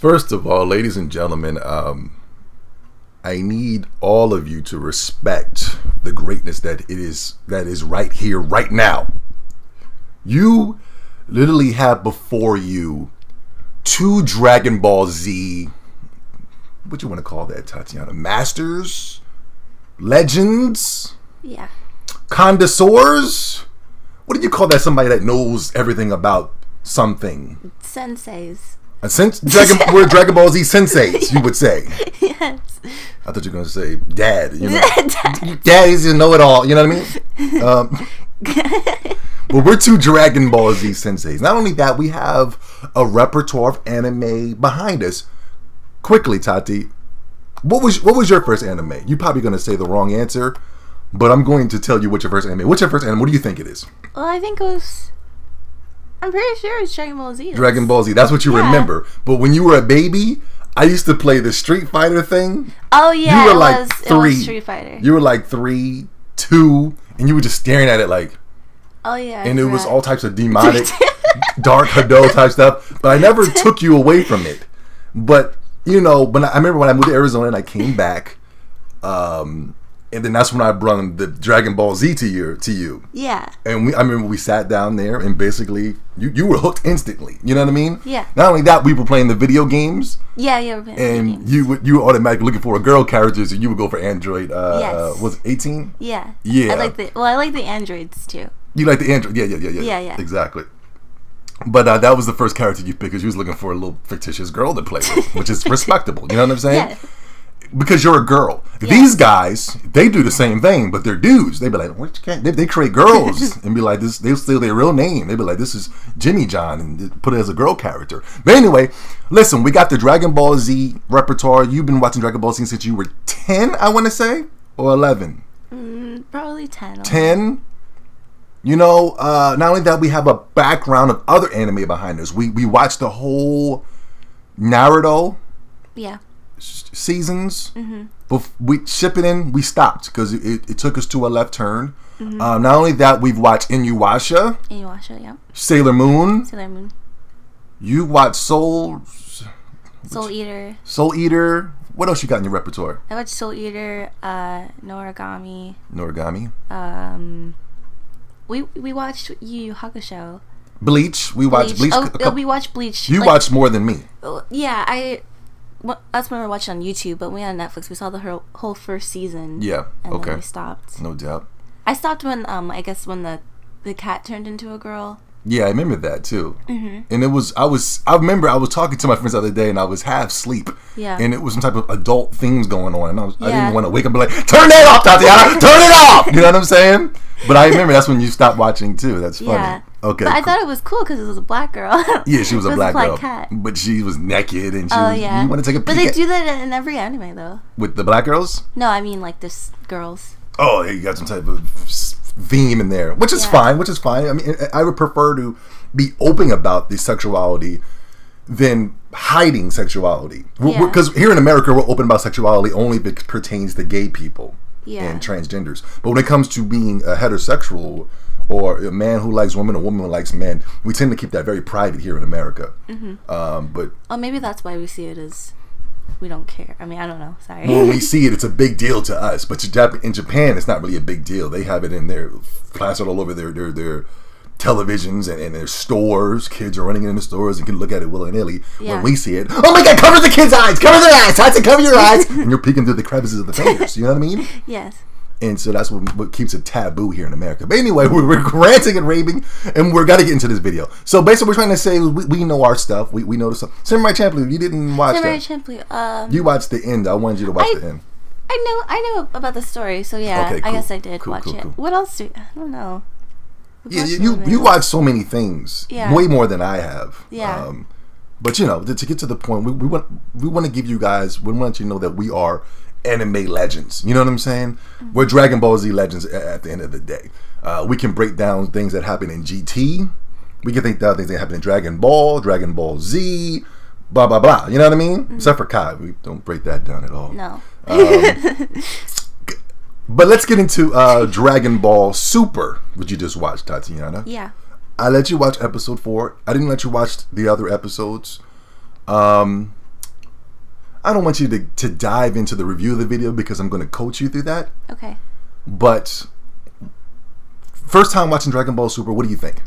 First of all, ladies and gentlemen, I need all of you to respect the greatness that is right here, right now. You literally have before you two Dragon Ball Z, what you want to call that, Tatiana? Masters? Legends? Yeah. Connoisseurs? What do you call that? Somebody that knows everything about something. Senseis. We're Dragon Ball Z senseis, you would say. Yes. I thought you were going to say dad. You know? Dad is a know-it-all. You know what I mean? Well, we're two Dragon Ball Z senseis. Not only that, we have a repertoire of anime behind us. Quickly, Tati, what was your first anime? You're probably going to say the wrong answer, but I'm going to tell you what your first anime. What's your first anime? What do you think it is? Well, I think it was... I'm pretty sure it's Dragon Ball Z. Dragon Ball Z. That's what you remember. But when you were a baby, I used to play the Street Fighter thing. Oh, yeah. You were like 3. It was Street Fighter. You were like 3, 2, and you were just staring at it like... Oh, yeah. And it was all types of demonic, dark Hado type stuff. But I never took you away from it. But, you know, I remember when I moved to Arizona and I came back... and then that's when I brought the Dragon Ball Z to you. Yeah. And I remember we sat down there and basically you were hooked instantly. You know what I mean? Yeah. Not only that, we were playing the video games. Yeah, we were playing and video games. you were automatically looking for a girl character, so you would go for Android. Yes. Was it 18? Yeah. Yeah. I like the androids too. You like the Android? Yeah. Yeah. Exactly. But that was the first character you picked because you was looking for a little fictitious girl to play with, which is respectable. You know what I'm saying? Yeah. Because you're a girl. Yeah. These guys, they do the same thing, but they're dudes. They be like, what you can't? They create girls and be like, this. They'll steal their real name. They be like, this is Jimmy John, and put it as a girl character. But anyway, listen, we got the Dragon Ball Z repertoire. You've been watching Dragon Ball Z since you were 10, I want to say, or 11. Probably 10. 10. You know, not only that, we have a background of other anime behind us. We watched the whole Naruto. Yeah. Seasons. We ship it in. We stopped because it took us to a left turn. Not only that, we've watched Inuyasha. Yeah. Sailor Moon. You watched Soul Eater. Soul Eater. What else you got in your repertoire? I watched Soul Eater. Noragami. We watched Yu Yu Hakusho. Bleach. We watched Bleach. We watched Bleach. You watched more than me. Yeah, that's when we watched it on YouTube, but we had Netflix. We saw the whole first season. Yeah. And okay. Then we stopped. No doubt. I stopped when I guess when the cat turned into a girl. Yeah, I remember that too. And I remember I was talking to my friends the other day and I was half asleep. Yeah. And it was some type of adult things going on. And I didn't want to wake up and be like, turn that off, Tatiana! Turn it off! You know what I'm saying? But I remember that's when you stopped watching too. That's funny. Yeah. Okay. But I thought it was cool because it was a black girl. Yeah, she was a black girl. Cat. But she was naked and you want to take a peek. But they do that in every anime though. With the black girls? No, I mean like this girls. Oh, you got some type of theme in there, which is fine. I mean, I would prefer to be open about the sexuality than hiding sexuality. Because here in America, we're open about sexuality only if it pertains to gay people and transgenders. But when it comes to being a heterosexual or a man who likes women, or a woman who likes men, we tend to keep that very private here in America. But maybe that's why we see it as we don't care. I mean, I don't know. Sorry. When we see it, it's a big deal to us. But in Japan, it's not really a big deal. They have it in their plastered all over their televisions and their stores. Kids are running in the stores and can look at it willy-nilly. When we see it, oh my God, cover the kids' eyes! Cover their eyes! Hudson, cover your eyes! And you're peeking through the crevices of the fingers. You know what I mean? Yes. And so that's what keeps it taboo here in America. But anyway, we're ranting and raving, and we're got to get into this video. So basically, we're trying to say we know our stuff. We know the stuff. Samurai Champloo, you didn't watch Samurai that. Champloo. You watched the end. I wanted you to watch the end. I know about the story, so yeah, okay, cool. I guess I did watch it. Cool. What else I don't know. Yeah, you watch so many things. Yeah. Way more than I have. Yeah. But you know, to get to the point, we want to give you guys, we want you to know that we are anime legends. You know what I'm saying? We're Dragon Ball Z legends at the end of the day. We can break down things that happen in GT. We can think down things that happen in Dragon Ball Z, blah blah blah. You know what I mean? Except for Kai, we don't break that down at all. No. But let's get into Dragon Ball Super, which you just watched, Tatiana. Yeah. I let you watch episode 4. I didn't let you watch the other episodes. I don't want you to dive into the review of the video because I'm going to coach you through that. Okay. But first time watching Dragon Ball Super, what do you think?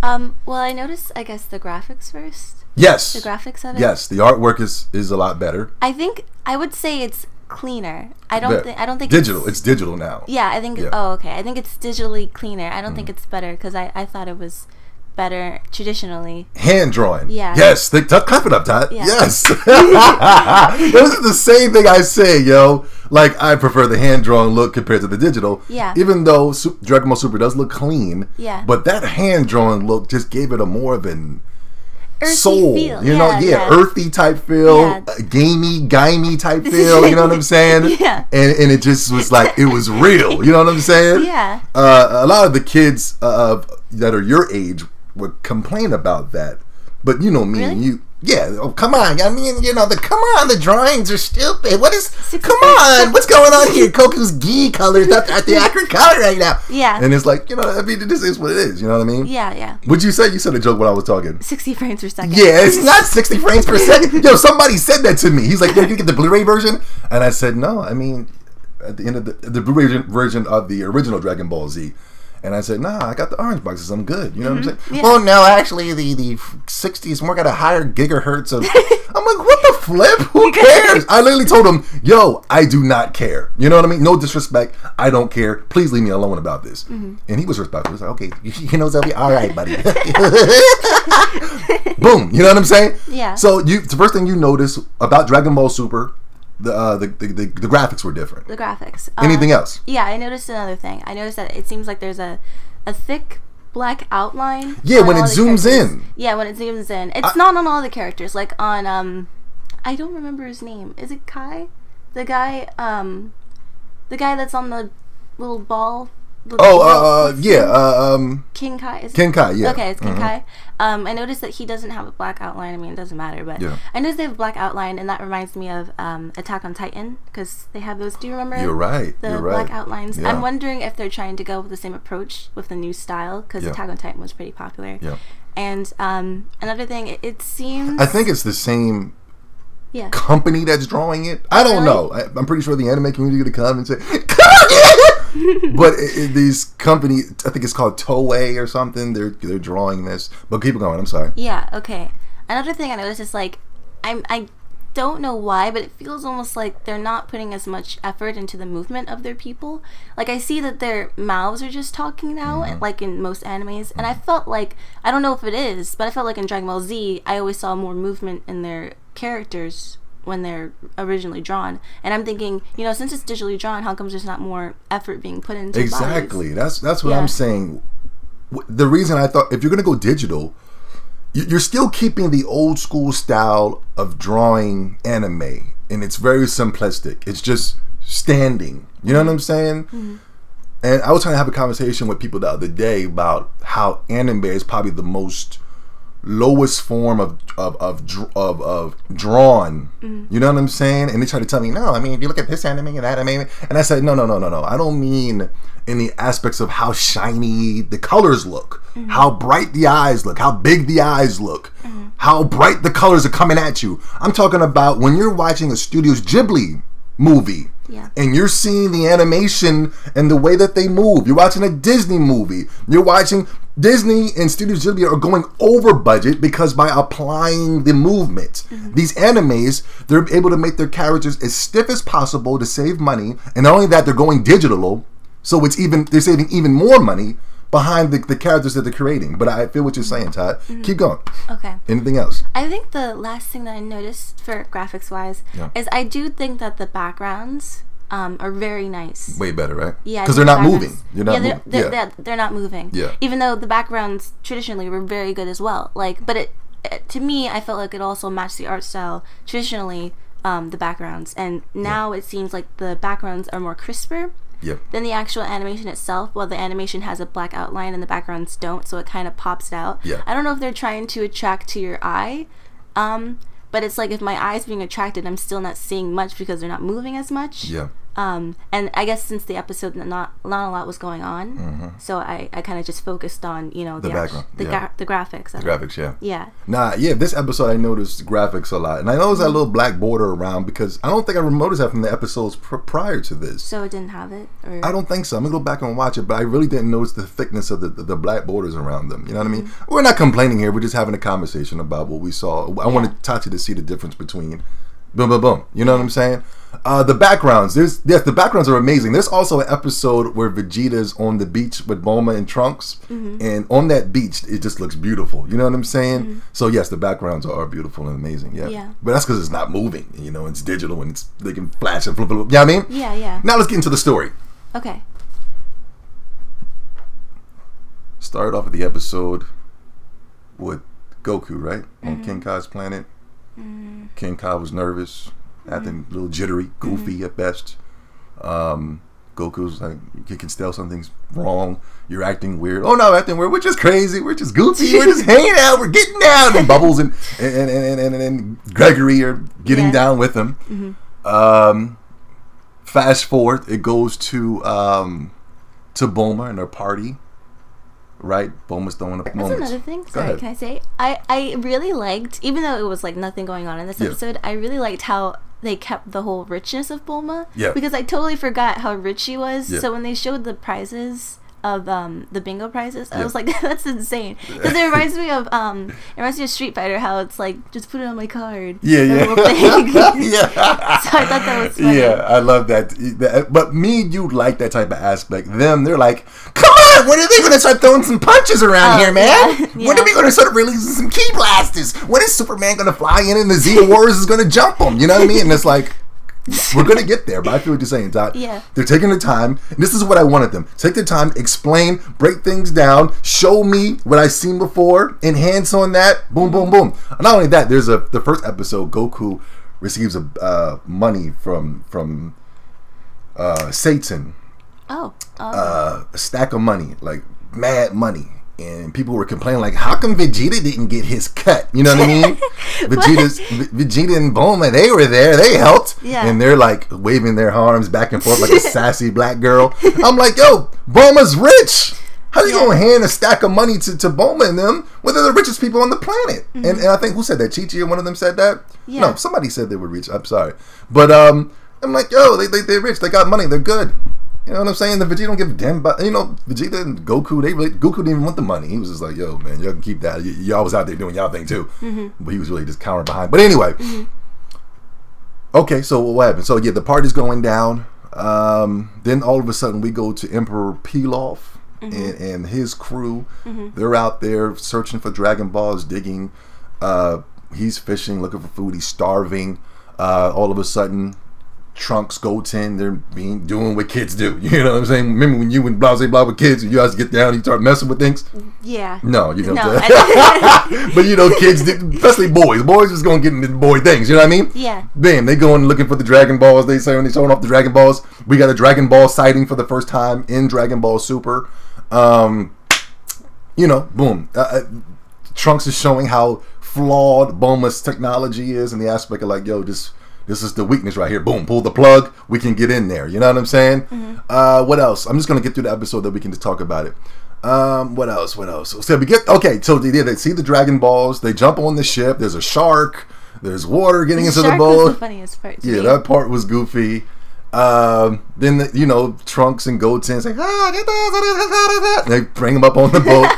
Well, I noticed, I guess, the graphics first. Yes. The graphics of it. Yes, the artwork is a lot better. I would say it's cleaner. I don't think digital. It's digital now. Yeah, I think. Yeah. Oh, okay. I think it's digitally cleaner. I don't think it's better because I thought it was better traditionally. Hand drawing. Yeah. Yes. Clap it up, Todd. Yeah. Yes. This is the same thing I say, yo. Like, I prefer the hand drawn look compared to the digital. Yeah. Even though Dragon Ball Super does look clean. Yeah. But that hand drawn look just gave it a more of an earthy soul, feel. you know, earthy type feel, gamey type feel, you know what I'm saying? Yeah. And it just was like, it was real, you know what I'm saying? Yeah. A lot of the kids that are your age would complain about that, but you know me and you. Yeah, oh, come on. I mean, you know, the drawings are stupid. What is, come on, what's going on here? Goku's gi color is not the accurate color right now. Yeah. And it's like, you know, I mean, this is what it is, you know what I mean? Yeah, yeah. What'd you say? You said a joke when I was talking. 60 frames per second. Yeah, it's not 60 frames per second. Yo, somebody said that to me. He's like, yo, you get the Blu-ray version? And I said, no, I mean, at the end of the Blu-ray version of the original Dragon Ball Z. And I said, nah, I got the orange boxes. I'm good. You know what I'm saying? Yeah. Well, no, actually, the 60s more got a higher gigahertz of... I'm like, what the flip? Who cares? I literally told him, yo, I do not care. You know what I mean? No disrespect. I don't care. Please leave me alone about this. And he was respectful. He was like, okay, you know, Zelby, all right, buddy. Boom. You know what I'm saying? Yeah. So the first thing you notice about Dragon Ball Super... The graphics were different. The graphics. Anything else? Yeah, I noticed another thing. I noticed that it seems like there's a thick black outline. Yeah, when it zooms in. Yeah, when it zooms in. It's not on all the characters. Like on I don't remember his name. Is it Kai? The guy that's on the little ball. King Kai. King Kai, yeah. Okay, it's King Kai. I noticed that he doesn't have a black outline. I mean, it doesn't matter, but I noticed they have a black outline, and that reminds me of Attack on Titan, because they have those. Do you remember? You're right. The black outlines. Yeah. I'm wondering if they're trying to go with the same approach with the new style, because Attack on Titan was pretty popular. Yeah. And another thing, it seems... I think it's the same... company that's drawing it. I don't know. I'm pretty sure the anime community would come and say, but these companies, I think it's called Toei or something. They're drawing this. But keep going. I'm sorry. Yeah. Okay. Another thing I noticed is like, I don't know why, but it feels almost like they're not putting as much effort into the movement of their people. Like, I see that their mouths are just talking now, like in most animes, and I felt like, I don't know if it is, but I felt like in Dragon Ball Z, I always saw more movement in their characters when they're originally drawn, and I'm thinking, you know, since it's digitally drawn, how come there's not more effort being put into exactly bodies? That's what I'm saying. The reason I thought, if you're gonna go digital, you're still keeping the old school style of drawing anime, and it's very simplistic. It's just standing, you know what I'm saying? And I was trying to have a conversation with people the other day about how anime is probably the most lowest form of drawn, you know what I'm saying? And they try to tell me, no, I mean, if you look at this anime and that anime, and I said, no, I don't mean in the aspects of how shiny the colors look, how bright the eyes look, how big the eyes look, how bright the colors are coming at you. I'm talking about when you're watching a Studio's Ghibli movie, and you're seeing the animation and the way that they move. You're watching a Disney movie. You're watching Disney and Studio Ghibli are going over budget because by applying the movement, these animes, they're able to make their characters as stiff as possible to save money. And not only that, they're going digital, so they're saving even more money behind the characters that they're creating. But I feel what you're saying, Todd. Keep going. Okay. Anything else? I think the last thing that I noticed for graphics wise is I do think that the backgrounds are very nice. Way better, right? Yeah. Because they're not moving. They're not moving. Yeah. Even though the backgrounds traditionally were very good as well. Like, but it to me, I felt like it also matched the art style traditionally, the backgrounds. And now it seems like the backgrounds are more crisper. Than the actual animation itself. Well, the animation has a black outline and the backgrounds don't, so it kind of pops out. I don't know if they're trying to attract to your eye, but it's like if my eye's being attracted, I'm still not seeing much because they're not moving as much. And I guess since the episode not a lot was going on, so I kind of just focused on the background, the graphics. The graphics, yeah. Yeah. This episode I noticed graphics a lot, and I noticed that little black border around because I don't think I noticed that from the episodes prior to this. So it didn't have it, or? I don't think so. I'm gonna go back and watch it, but I really didn't notice the thickness of the black borders around them. You know what I mean? We're not complaining here. We're just having a conversation about what we saw. I wanted Tati to see the difference between. Boom, boom, boom. You know what I'm saying? The backgrounds. The backgrounds are amazing. There's also an episode where Vegeta's on the beach with Bulma and Trunks, and on that beach, it just looks beautiful. You know what I'm saying? So yes, the backgrounds are beautiful and amazing. Yeah. But that's because it's not moving. It's digital and they can flash and flip. You know what I mean? Yeah. Now let's get into the story. Okay. Started off with the episode with Goku, right? On King Kai's planet. King Kai was nervous, acting a little jittery, goofy at best. Goku's like, you can tell something's wrong. You're acting weird. Oh no, acting weird. We're just crazy. We're just goofy. We're just hanging out. We're getting down. And Bubbles and Gregory are getting down with him. Fast forward, it goes to Bulma and her party. Right, Bulma's throwing up moments. That's another thing. Sorry, can I say? I really liked, even though it was like nothing going on in this episode, I really liked how they kept the whole richness of Bulma. Yeah. Because I totally forgot how rich she was. Yeah. So when they showed the prizes of the bingo prizes, I was like, that's insane. Because it reminds me of Street Fighter, how it's like, just put it on my card. Yeah. So I thought that was funny. Yeah, I love that. But me and you like that type of aspect. They're like, come on, when are they going to start throwing some punches around here, man? Yeah. When are we going to start releasing some key blasters? When is Superman going to fly in and the Zeta Warriors is going to jump them? You know what I mean? And it's like, we're going to get there, but I feel what you're saying, Dot. Yeah. They're taking the time, and this is what I wanted them. Take the time, explain, break things down, show me what I've seen before, enhance on that, boom, boom, boom. And not only that, there's the first episode, Goku receives money from Satan. A stack of money, like mad money. And people were complaining, like, how come Vegeta didn't get his cut? You know what I mean? Vegeta and Bulma, they were there. They helped. Yeah. And they're, like, waving their arms back and forth like a sassy black girl. I'm like, yo, Bulma's rich. How you going to hand a stack of money to Bulma and them when they're the richest people on the planet? And I think, who said that? Chi-Chi or one of them said that? Yeah. No, somebody said they were rich. I'm sorry. But I'm like, yo, they're rich. They got money. They're good. You know what I'm saying? The Vegeta don't give a damn about, Vegeta and Goku, Goku didn't even want the money. He was just like, yo, man, y'all can keep that. Y'all was out there doing y'all thing too. But he was really just cowering behind. But anyway. Okay, so what happened? So yeah, the party's going down. Then all of a sudden we go to Emperor Pilaf and his crew. They're out there searching for Dragon Balls, digging. He's fishing, looking for food. He's starving. All of a sudden, Trunks, Goten, they're doing what kids do. You know what I'm saying? Remember when you and blah blah with kids, you guys get down and you start messing with things? Yeah. No, you don't. No, but kids, especially boys. Boys just gonna get into boy things. You know what I mean? Yeah. Bam, they going looking for the Dragon Balls. They say when they showing off the Dragon Balls, we got a Dragon Ball sighting for the first time in Dragon Ball Super. Boom. Trunks is showing how flawed Bulma's technology is in the aspect of like, yo, this is the weakness right here. Boom, pull the plug. We can get in there. You know what I'm saying? What else? I'm just going to get through the episode that we can just talk about it. What else? So we get, so they see the Dragon Balls. They jump on the ship. There's a shark. There's water getting into the boat. Was the funniest part to me. That part was goofy. Then Trunks and Goten say, they bring him up on the boat.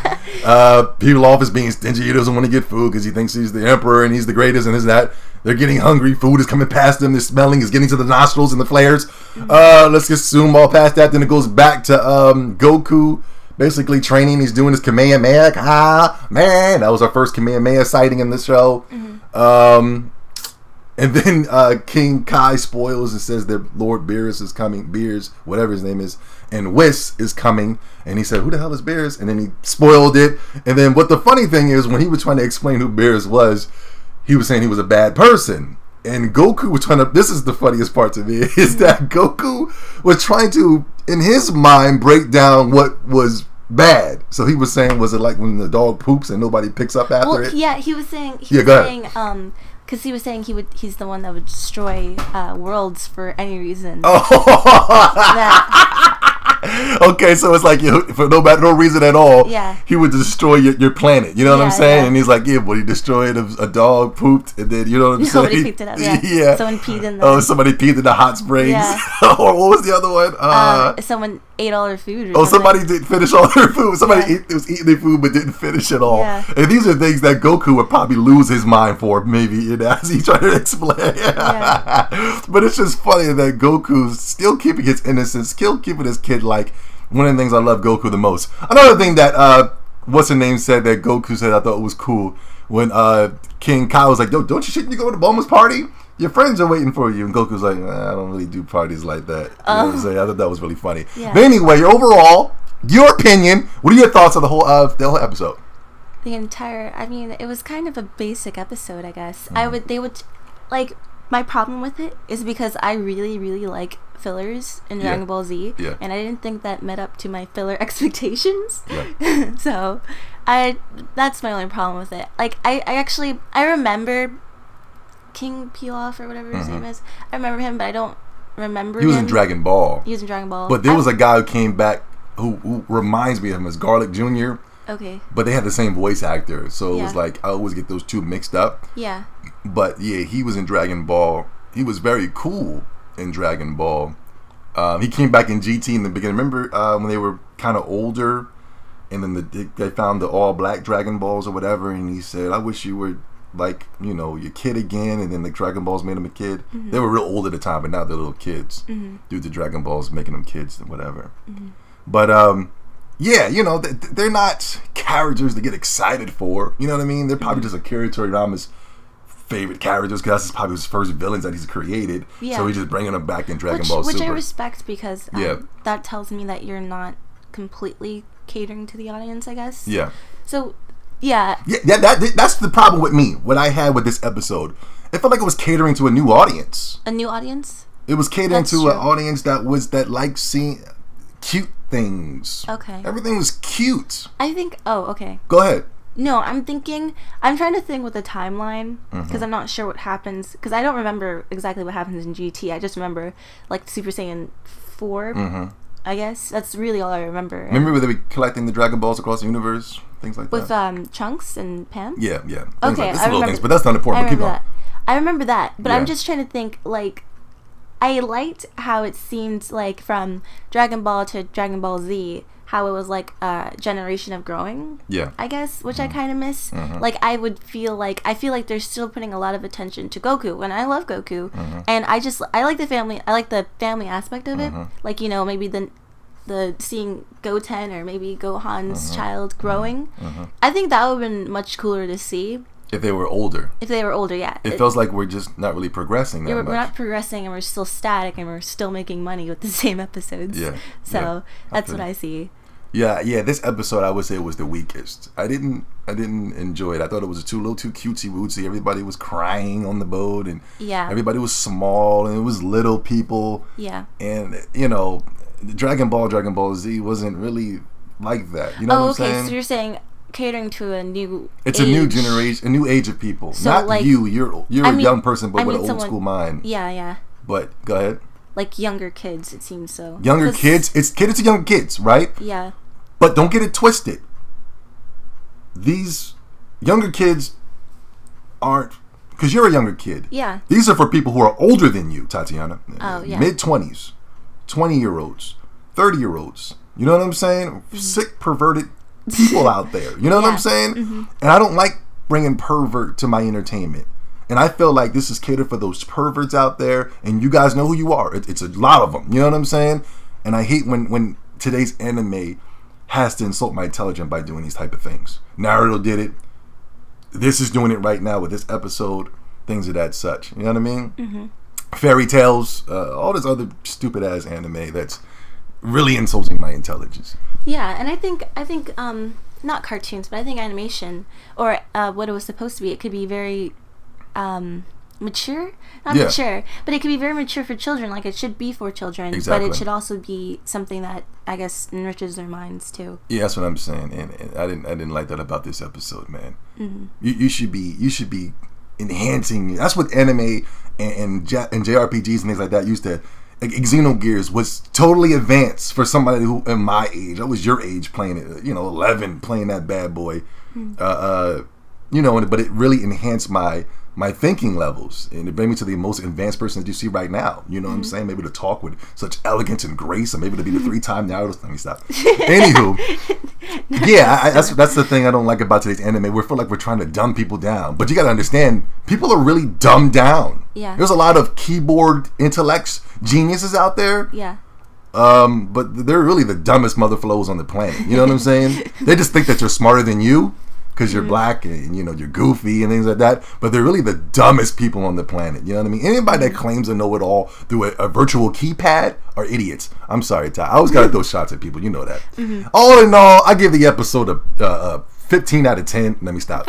Pilaf is being stingy. He doesn't want to get food because he thinks he's the emperor and he's the greatest and this and that. They're getting hungry. Food is coming past them. The smelling is getting to the nostrils and the flares. Let's just zoom all past that. Then it goes back to Goku basically training. He's doing his Kamehameha. Man, that was our first Kamehameha sighting in the show. And then King Kai spoils and says that Lord Beerus is coming. Beerus, whatever his name is, and Whis is coming. And he said, who the hell is Beerus? And then he spoiled it. And then what the funny thing is, when he was trying to explain who Beerus was, he was saying he was a bad person. And Goku was trying to, this is the funniest part to me, is that Goku was trying to, in his mind, break down what was bad. So he was saying, was it like when the dog poops and nobody picks up after it? Yeah, he was saying, Because he was saying he's the one that would destroy worlds for any reason. Oh. Okay, so it's like for no reason at all. Yeah. He would destroy your planet. You know what I'm saying? Yeah. And he's like, yeah, but he destroyed a dog, pooped, and then you know what I'm saying? Somebody picked it up. Yeah. Yeah. Someone peed in the. Oh, somebody peed in the hot springs. Yeah. Or what was the other one? Someone ate all their food. Or somebody didn't finish all their food. Somebody was eating their food but didn't finish it all. Yeah. And these are things that Goku would probably lose his mind for, maybe, as he tried to explain. Yeah. But it's just funny that Goku's still keeping his innocence, still keeping his kid like one of the things I love Goku the most. Another thing that what's her name said that Goku said I thought was cool when King Kai was like, yo, shouldn't you go to Bulma's party? Your friends are waiting for you. And Goku's like, I don't really do parties like that. You know what I'm saying? I thought that was really funny. Yeah. But anyway, overall, your opinion, what are your thoughts on the whole episode? The entire, I mean, it was kind of a basic episode, I guess. My problem with it is because I really, really like fillers in Dragon Ball Z, and I didn't think that met up to my filler expectations. Yeah. So, that's my only problem with it. Like, I remember King Pilaf or whatever his name is. I remember him, but I don't remember him. He was in Dragon Ball. He was in Dragon Ball. But there was a guy who came back who reminds me of him as Garlic Jr. Okay. But they had the same voice actor, so it was like I always get those two mixed up. Yeah. But yeah, he was in Dragon Ball. He was very cool in Dragon Ball. He came back in GT in the beginning. Remember when they were kind of older, and then they found the all black Dragon Balls or whatever, and he said, "I wish you were like your kid again." And then the Dragon Balls made him a kid. They were real old at the time, but now they're little kids due to Dragon Balls making them kids and whatever. But yeah, they're not characters to get excited for. You know what I mean? They're probably just Akira Toriyama's favorite characters because that's probably his first villains that he's created. Yeah. So he's just bringing them back in Dragon Ball Super. Which I respect because that tells me that you're not completely catering to the audience, I guess. Yeah. So, yeah. Yeah, that's the problem with me. What I had with this episode. It felt like it was catering to a new audience. A new audience? It was catering to an audience that liked seeing cute things. Okay. Everything was cute. I think, okay. Go ahead. No, I'm trying to think with the timeline because I'm not sure what happens because I don't remember exactly what happens in GT. I just remember like Super Saiyan 4. I guess that's really all I remember. Remember when they were collecting the Dragon Balls across the universe, things like that. With Trunks and Pan. Yeah. Okay, like little things, but that's not important. But keep on. I remember that, but I'm just trying to think like. I liked how it seemed like from Dragon Ball to Dragon Ball Z, how it was like a generation of growing. Yeah. I guess, which I kind of miss. Like I feel like they're still putting a lot of attention to Goku, and I love Goku, and I like the family. I like the family aspect of it. Like maybe the seeing Goten or maybe Gohan's child growing. I think that would have been much cooler to see. If they were older. Yeah. It feels like we're just not really progressing that much. We're not progressing, and we're still static, and we're still making money with the same episodes. Yeah. So that's what I see. Yeah. This episode, I would say, was the weakest. I didn't enjoy it. I thought it was a little too cutesy wootsy. Everybody was crying on the boat, and everybody was small, and it was little people. Yeah. And Dragon Ball Z wasn't really like that. You know what I'm saying? So you're saying catering to a new age. A new generation, a new age of people. So not like, you're a young person but with an old school mind. Yeah. But go ahead. Like younger kids, it seems so. Younger kids? It's catered to young kids, right? Yeah. But don't get it twisted. These younger kids aren't, because you're a younger kid. Yeah. These are for people who are older than you, Tatiana. Oh, yeah. Mid-20s, 20-year-olds, 30-year-olds. You know what I'm saying? Sick, perverted people out there. You know what I'm saying? And I don't like bringing pervert to my entertainment. And I feel like this is catered for those perverts out there. And you guys know who you are. It's a lot of them. You know what I'm saying? And I hate when today's anime has to insult my intelligence by doing these type of things. Naruto did it. This is doing it right now with this episode. Things of that such. You know what I mean? Fairy tales. All this other stupid ass anime that's really insulting my intelligence. Yeah, and I think not cartoons, but I think animation or what it was supposed to be, it could be very mature, not mature, but it could be very mature for children, like it should be for children. Exactly. But it should also be something that I guess enriches their minds too. Yeah, that's what I'm saying, and I didn't like that about this episode, man. You should be enhancing. That's what anime and JRPGs and things like that used to. Like Xenogears was totally advanced for somebody who in my age. I was your age playing it. 11 playing that bad boy. But it really enhanced my thinking levels, and it bring me to the most advanced person that you see right now. You know what I'm saying? Maybe to talk with such elegance and grace, or maybe to be the 3-time Naruto. Let me stop. Anywho, yeah, that's the thing I don't like about today's anime. We feel like we're trying to dumb people down, but you got to understand, people are really dumbed down. Yeah, there's a lot of keyboard intellects, geniuses out there. Yeah. But they're really the dumbest motherflows on the planet. You know what I'm saying? They just think that you're smarter than you, because you're black and you're goofy and things like that, but they're really the dumbest people on the planet. You know what I mean? Anybody that claims to know it all through a virtual keypad are idiots. I'm sorry, Ty. I always gotta throw shots at people. You know that. All in all, I give the episode a 15 out of 10. Let me stop.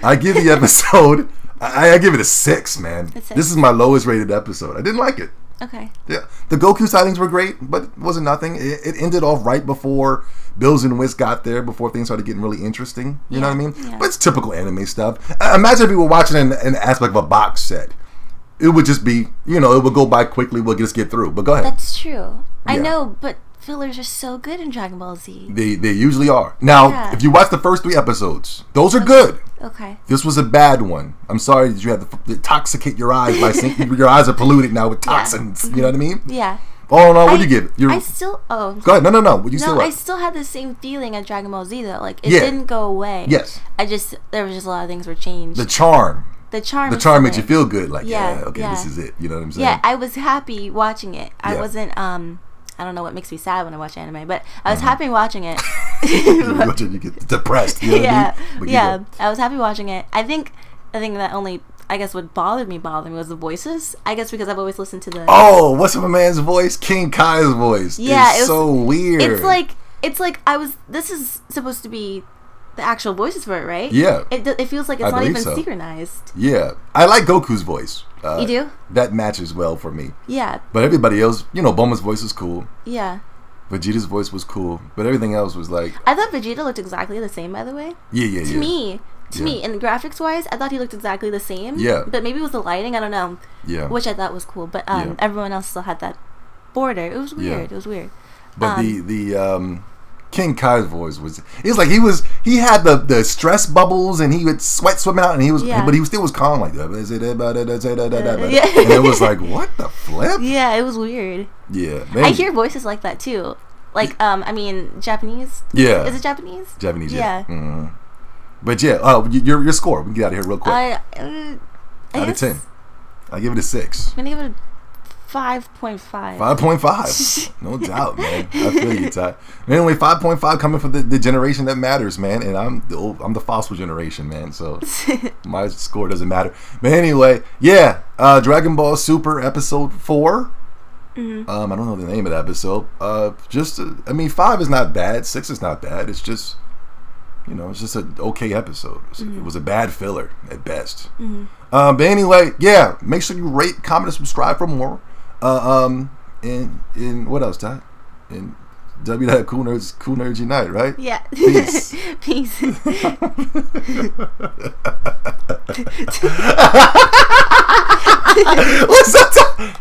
I give the episode. I give it a 6, man. This is my lowest rated episode. I didn't like it. Okay. Yeah, the Goku sightings were great, but it wasn't nothing. It ended off right before Bills and Whis got there, before things started getting really interesting. You know what I mean? Yeah. But it's typical anime stuff. Imagine if we were watching in the aspect of a box set. It would just be, it would go by quickly. We'll just get through. But go ahead. That's true. I know, but fillers are so good in Dragon Ball Z. They usually are. Now, if you watch the first 3 episodes, those are good. Okay. This was a bad one. I'm sorry that you had to intoxicate your eyes by saying your eyes are polluted now with toxins. You know what I mean? Yeah. Oh no, what do you give it? I still. Oh. Go ahead. No. What you still? I still had the same feeling at Dragon Ball Z though. Like it didn't go away. Yes. There was just a lot of things were changed. The charm made you feel good. Like this is it. You know what I'm saying? Yeah, I was happy watching it. I wasn't. I don't know what makes me sad when I watch anime, but I was happy watching it. You get depressed. You know what I mean? I was happy watching it. I think that only, I guess, what bothered me was the voices. I guess because I've always listened to the. Oh, what's my man's voice? King Kai's voice. Yeah, it's so weird. It's like this is supposed to be the actual voices for it, right? Yeah. It feels like it's not even synchronized. Yeah, I like Goku's voice. You do? That matches well for me. Yeah. But everybody else, Bulma's voice was cool. Yeah. Vegeta's voice was cool, but everything else was like. I thought Vegeta looked exactly the same, by the way. Yeah. To me, and graphics wise, I thought he looked exactly the same. Yeah. But maybe it was the lighting. I don't know. Yeah. Which I thought was cool, but everyone else still had that border. It was weird. It was weird. But the King Kai's voice was. It was like he had the stress bubbles and he would sweat swimming out and but he still was calm like that. And it was like, what the flip? Yeah, it was weird. Yeah, I hear voices like that too. Like Japanese. Yeah. Is it Japanese? Japanese. Yeah. Mm-hmm. But your score. We can get out of here real quick. Out of 10, I give it a 6. I'm gonna give it a 5.5. 5.5. No doubt, man. I feel you, Ty. Anyway, 5.5 coming from the generation that matters, man. And I'm the fossil generation, man. So my score doesn't matter. But anyway, Dragon Ball Super Episode 4. I don't know the name of the episode. 5 is not bad. 6 is not bad. It's just, it's just an okay episode. It was a bad filler at best. But anyway, make sure you rate, comment, and subscribe for more. And what else, Ty? And Cool Nerds Unite, right? Yeah. Peace. Peace. What's that?